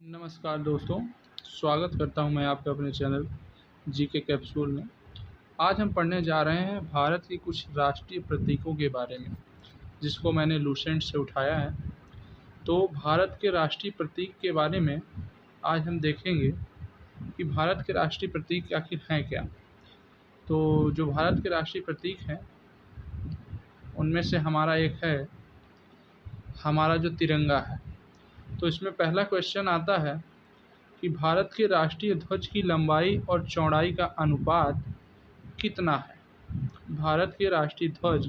नमस्कार दोस्तों, स्वागत करता हूं मैं आपका अपने चैनल जीके कैप्सूल में। आज हम पढ़ने जा रहे हैं भारत की कुछ राष्ट्रीय प्रतीकों के बारे में, जिसको मैंने लूसेंट से उठाया है। तो भारत के राष्ट्रीय प्रतीक के बारे में आज हम देखेंगे कि भारत के राष्ट्रीय प्रतीक आखिर हैं क्या। तो जो भारत के राष्ट्रीय प्रतीक हैं उनमें से हमारा एक है हमारा जो तिरंगा है। तो इसमें पहला क्वेश्चन आता है कि भारत के राष्ट्रीय ध्वज की लंबाई और चौड़ाई का अनुपात कितना है। भारत के राष्ट्रीय ध्वज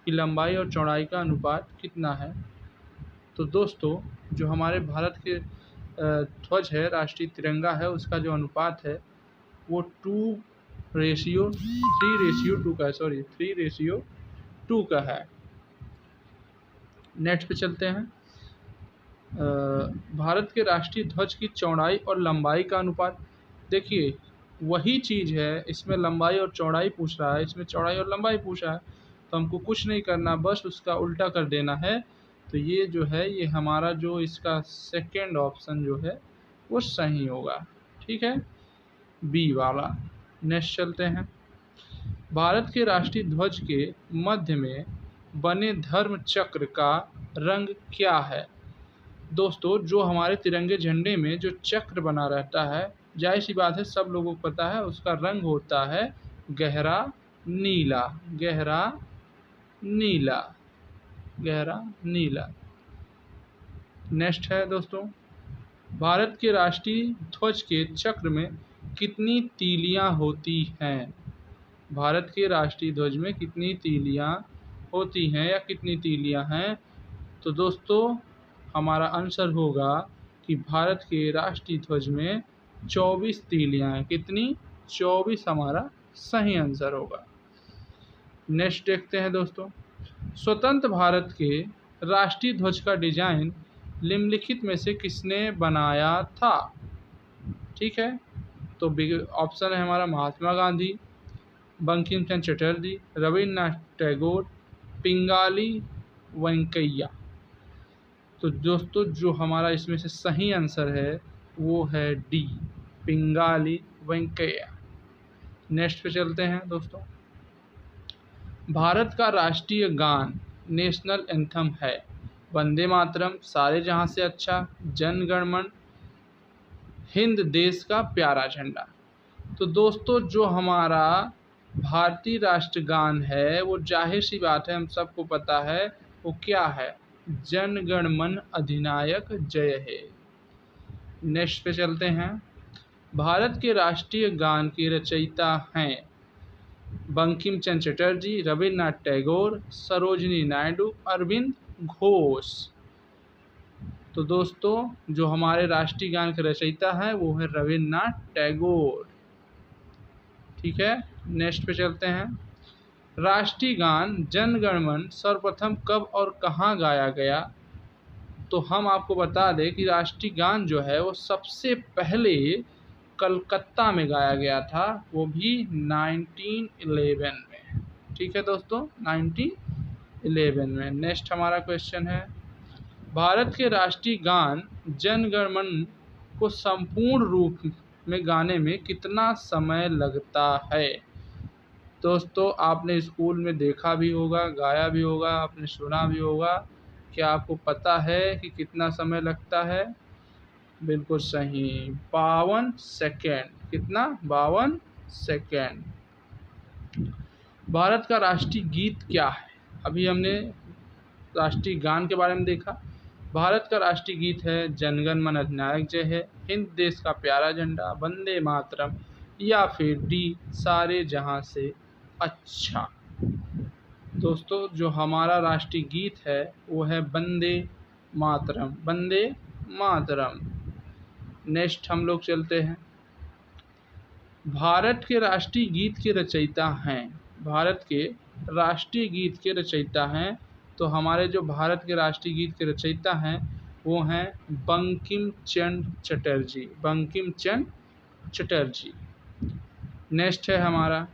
की लंबाई और चौड़ाई का अनुपात कितना है। तो दोस्तों, जो हमारे भारत के ध्वज है, राष्ट्रीय तिरंगा है, उसका जो अनुपात है वो 3:2 का है। नेक्स्ट पे चलते हैं। भारत के राष्ट्रीय ध्वज की चौड़ाई और लंबाई का अनुपात। देखिए, वही चीज़ है, इसमें लंबाई और चौड़ाई पूछ रहा है, इसमें चौड़ाई और लंबाई पूछ रहा है, तो हमको कुछ नहीं करना, बस उसका उल्टा कर देना है। तो ये जो है, ये हमारा जो इसका सेकेंड ऑप्शन जो है वो सही होगा। ठीक है, बी वाला। नेक्स्ट चलते हैं। भारत के राष्ट्रीय ध्वज के मध्य में बने धर्म चक्र का रंग क्या है। दोस्तों, जो हमारे तिरंगे झंडे में जो चक्र बना रहता है, जाहिर सी बात है सब लोगों को पता है, उसका रंग होता है गहरा नीला। गहरा नीला, गहरा नीला। नेक्स्ट है दोस्तों, भारत के राष्ट्रीय ध्वज के चक्र में कितनी तीलियां होती हैं। भारत के राष्ट्रीय ध्वज में कितनी तीलियां होती हैं या कितनी तीलियां हैं। तो दोस्तों, हमारा आंसर होगा कि भारत के राष्ट्रीय ध्वज में 24 तीलियां हैं। कितनी? 24 हमारा सही आंसर होगा। नेक्स्ट देखते हैं दोस्तों। स्वतंत्र भारत के राष्ट्रीय ध्वज का डिजाइन निम्नलिखित में से किसने बनाया था। ठीक है, तो ऑप्शन है हमारा महात्मा गांधी, बंकिम चंद्र चटर्जी, रविन्द्रनाथ टैगोर, पिंगाली वेंकैया। तो दोस्तों, जो हमारा इसमें से सही आंसर है वो है डी, पिंगाली वेंकैया। नेक्स्ट पे चलते हैं दोस्तों। भारत का राष्ट्रीय गान, नेशनल एंथम है वंदे मातरम, सारे जहां से अच्छा, जन गण मन, हिंद देश का प्यारा झंडा। तो दोस्तों, जो हमारा भारतीय राष्ट्रगान है वो जाहिर सी बात है, हम सबको पता है वो क्या है, जन गण मन अधिनायक जय हे। नेक्स्ट पे चलते हैं। भारत के राष्ट्रीय गान की रचयिता हैं बंकिम चंद्र चटर्जी, रविन्द्रनाथ टैगोर, सरोजिनी नायडू, अरविंद घोष। तो दोस्तों, जो हमारे राष्ट्रीय गान के रचयिता हैं वो है रविन्द्रनाथ टैगोर। ठीक है, नेक्स्ट पे चलते हैं। राष्ट्रीय गान जन गण मन सर्वप्रथम कब और कहाँ गाया गया। तो हम आपको बता दें कि राष्ट्रीय गान जो है वो सबसे पहले कलकत्ता में गाया गया था, वो भी 1911 में। ठीक है दोस्तों, 1911 में। नेक्स्ट हमारा क्वेश्चन है, भारत के राष्ट्रीय गान जन गण मन को संपूर्ण रूप में गाने में कितना समय लगता है। दोस्तों, आपने स्कूल में देखा भी होगा, गाया भी होगा, आपने सुना भी होगा। क्या आपको पता है कि कितना समय लगता है। बिल्कुल सही, 52 सेकेंड। कितना? 52 सेकेंड। भारत का राष्ट्रीय गीत क्या है। अभी हमने राष्ट्रीय गान के बारे में देखा। भारत का राष्ट्रीय गीत है जनगण मन अधिनायक जय है, हिंद देश का प्यारा झंडा, वंदे मातरम, या फिर डी, सारे जहां से अच्छा। दोस्तों, जो हमारा राष्ट्रीय गीत है वो है वंदे मातरम, वंदे मातरम। नेक्स्ट हम लोग चलते हैं। भारत के राष्ट्रीय गीत के रचयिता हैं, भारत के राष्ट्रीय गीत के रचयिता हैं, तो हमारे जो भारत के राष्ट्रीय गीत के रचयिता हैं वो हैं बंकिम चंद्र चटर्जी, बंकिम चंद्र चटर्जी। नेक्स्ट है हमारा,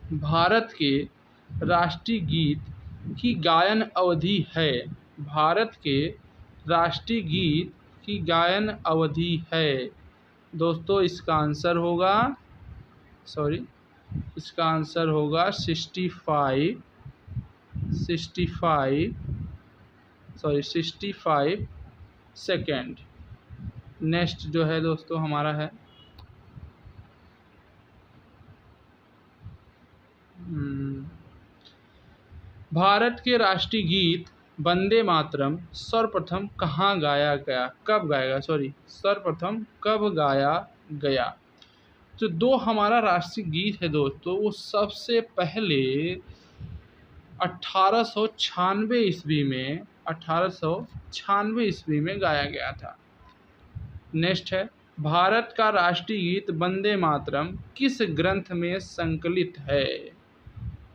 भारत के राष्ट्रीय गीत की गायन अवधि है। भारत के राष्ट्रीय गीत की गायन अवधि है? दोस्तों इसका आंसर होगा 65 सेकेंड। नेक्स्ट जो है दोस्तों हमारा है भारत के राष्ट्रीय गीत वंदे मातरम सर्वप्रथम कहाँ गाया गया, कब गाया गया, सर्वप्रथम कब गाया गया? तो दो हमारा राष्ट्रीय गीत है दोस्तों, वो सबसे पहले 1896 ईस्वी में गाया गया था। नेक्स्ट है भारत का राष्ट्रीय गीत वंदे मातरम किस ग्रंथ में संकलित है?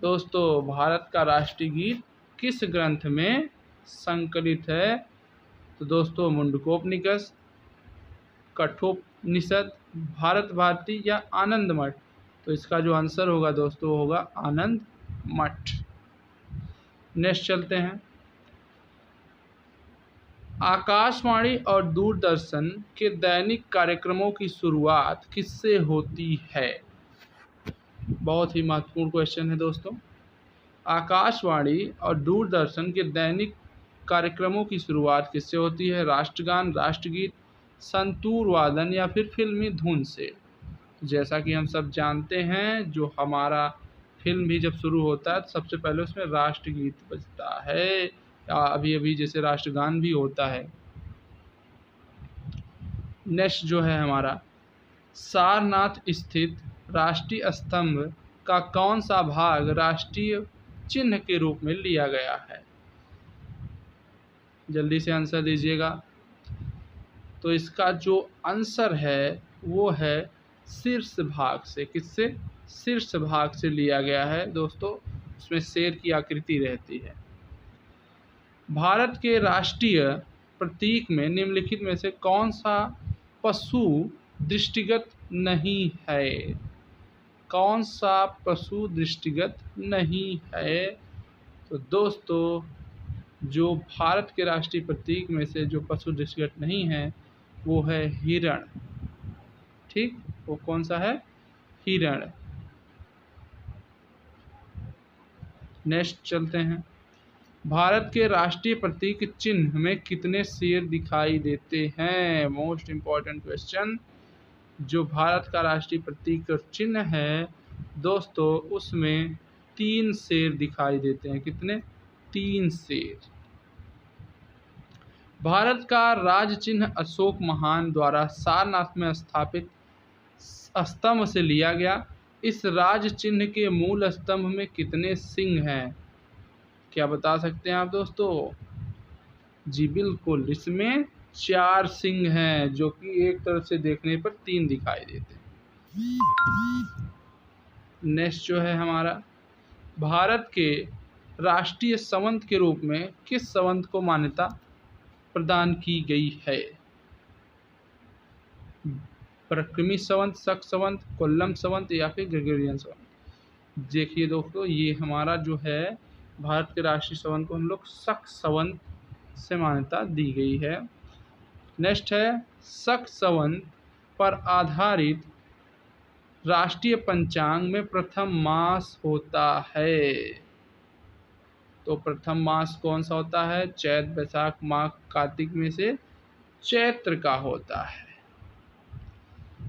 दोस्तों भारत का राष्ट्रीय गीत किस ग्रंथ में संकलित है? तो दोस्तों मुंडकोपनिषद, कठोपनिषद, भारत भारती या आनंद मठ? तो इसका जो आंसर होगा दोस्तों होगा आनंद मठ। नेक्स्ट चलते हैं, आकाशवाणी और दूरदर्शन के दैनिक कार्यक्रमों की शुरुआत किससे होती है? बहुत ही महत्वपूर्ण क्वेश्चन है दोस्तों। आकाशवाणी और दूरदर्शन के दैनिक कार्यक्रमों की शुरुआत किससे होती है? राष्ट्रगान, राष्ट्रगीत, संतूर वादन या फिर फिल्मी धुन से? जैसा कि हम सब जानते हैं, जो हमारा फिल्म भी जब शुरू होता है तो सबसे पहले उसमें राष्ट्रगीत बजता है, या अभी अभी जैसे राष्ट्रगान भी होता है। नेक्स्ट जो है हमारा, सारनाथ स्थित राष्ट्रीय स्तंभ का कौन सा भाग राष्ट्रीय चिन्ह के रूप में लिया गया है? जल्दी से आंसर दीजिएगा। तो इसका जो आंसर है वो है शीर्ष भाग से। किससे? शीर्ष भाग से लिया गया है दोस्तों, उसमें शेर की आकृति रहती है। भारत के राष्ट्रीय प्रतीक में निम्नलिखित में से कौन सा पशु दृष्टिगत नहीं है? कौन सा पशु दृष्टिगत नहीं है? तो दोस्तों जो भारत के राष्ट्रीय प्रतीक में से जो पशु दृष्टिगत नहीं है वो है हिरण। ठीक, वो कौन सा है? हिरण। नेक्स्ट चलते हैं, भारत के राष्ट्रीय प्रतीक चिन्ह में कितने शेर दिखाई देते हैं? Most important question. जो भारत का राष्ट्रीय प्रतीक चिन्ह है दोस्तों, उसमें 3 शेर दिखाई देते हैं। कितने? 3 शेर। भारत का राज चिन्ह अशोक महान द्वारा सारनाथ में स्थापित स्तंभ से लिया गया। इस राज चिन्ह के मूल स्तंभ में कितने सिंह हैं? क्या बता सकते हैं आप दोस्तों? जी बिल्कुल, इसमें 4 सिंह हैं, जो कि एक तरफ से देखने पर 3 दिखाई देते हैं। नेक्स्ट जो है हमारा, भारत के राष्ट्रीय संवत के रूप में किस संवत को मान्यता प्रदान की गई है? प्रक्रमी संवत, शक संवत, कोल्लम संवत या फिर ग्रेगोरियन संवत? देखिए दोस्तों, ये हमारा जो है भारत के राष्ट्रीय संवत को हम लोग शक संवत से मान्यता दी गई है। नेक्स्ट है, शक संवत पर आधारित राष्ट्रीय पंचांग में प्रथम मास होता है। तो प्रथम मास कौन सा होता है? चैत, बैसाख, माघ, कार्तिक में से चैत्र का होता है।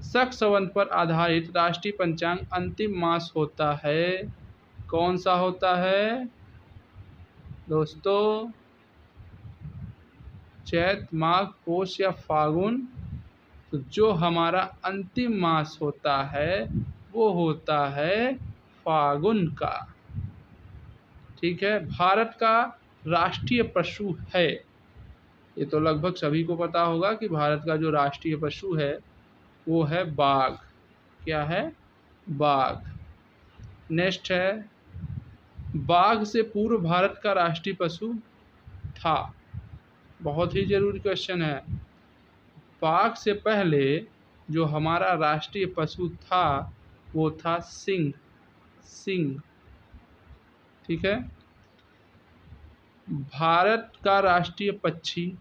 शक संवत पर आधारित राष्ट्रीय पंचांग अंतिम मास होता है। कौन सा होता है दोस्तों? चैत, माघ, पोष या फागुन? तो जो हमारा अंतिम मास होता है वो होता है फागुन का। ठीक है। भारत का राष्ट्रीय पशु है, ये तो लगभग सभी को पता होगा कि भारत का जो राष्ट्रीय पशु है वो है बाघ। क्या है? बाघ। नेक्स्ट है, बाघ से पूर्व भारत का राष्ट्रीय पशु था। बहुत ही जरूरी क्वेश्चन है। बाघ से पहले जो हमारा राष्ट्रीय पशु था वो था सिंह। सिंह। ठीक है। भारत का राष्ट्रीय पक्षी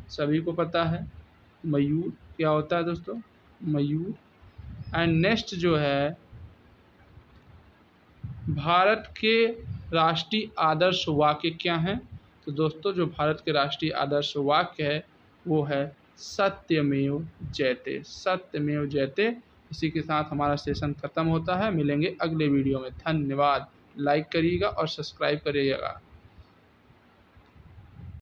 सभी को पता है, मयूर क्या होता है दोस्तों, मयूर। एंड नेक्स्ट जो है भारत के राष्ट्रीय आदर्श वाक्य क्या हैं? तो दोस्तों जो भारत के राष्ट्रीय आदर्श वाक्य है वो है सत्यमेव जयते, सत्यमेव जयते। इसी के साथ हमारा सेशन खत्म होता है। मिलेंगे अगले वीडियो में। धन्यवाद। लाइक करिएगा और सब्सक्राइब करिएगा।